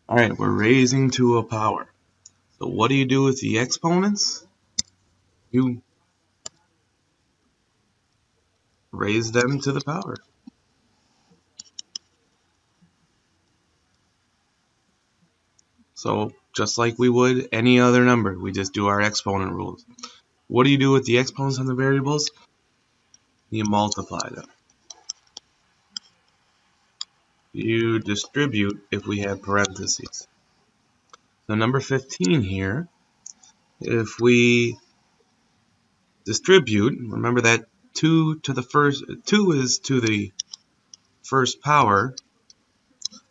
Alright, we're raising to a power. So what do you do with the exponents? You raise them to the power. So just like we would any other number, we just do our exponent rules. What do you do with the exponents on the variables? You multiply them. You distribute if we have parentheses. So number 15 here, if we distribute, remember that 2 is to the first power,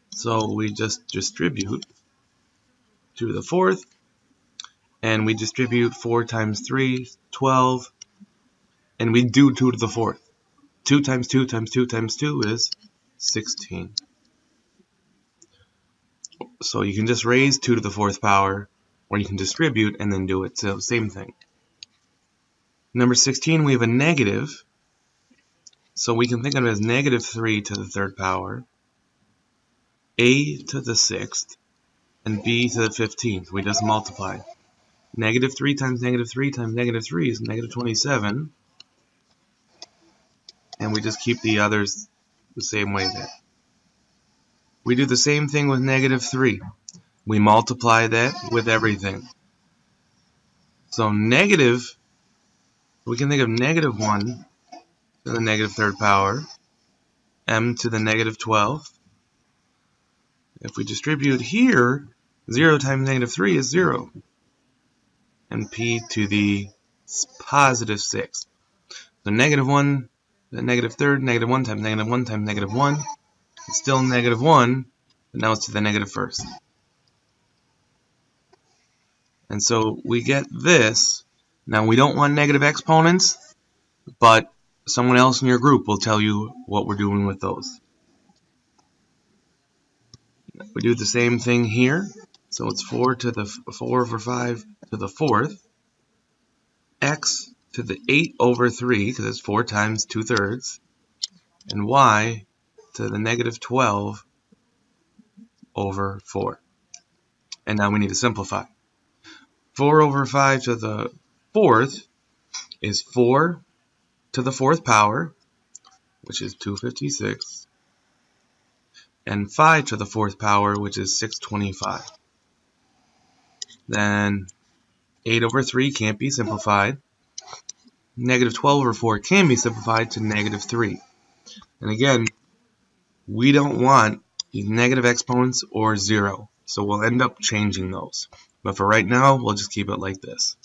so we just distribute to the fourth, and we distribute 4 times 3, 12, and we do 2 to the fourth. 2 times 2 times 2 times 2 is 16. So you can just raise 2 to the fourth power, or you can distribute and then do it. So same thing. Number 16, we have a negative, so we can think of it as negative 3 to the third power, a to the sixth, and b to the 15th. We just multiply. Negative 3 times negative 3 times negative 3 is negative 27. And we just keep the others the same way there. We do the same thing with negative 3. We multiply that with everything. So negative, we can think of negative 1 to the negative third power, m to the negative 12th. If we distribute here, 0 times negative 3 is 0. And p to the positive 6th. So negative 1 to the negative third, negative 1 times negative 1 times negative 1. It's still negative 1, but now it's to the negative first. And so we get this. Now we don't want negative exponents, but someone else in your group will tell you what we're doing with those. We do the same thing here. So it's 4 over 5 to the fourth, x to the 8 over 3, because it's 4 times 2/3, and y to the negative 12 over 4. And now we need to simplify. 4 over 5 to the fourth is 4 to the fourth power, which is 256, and 5 to the fourth power, which is 625. Then 8 over 3 can't be simplified. Negative 12 over 4 can be simplified to negative 3. And again, we don't want negative exponents or 0, so we'll end up changing those. But for right now, we'll just keep it like this.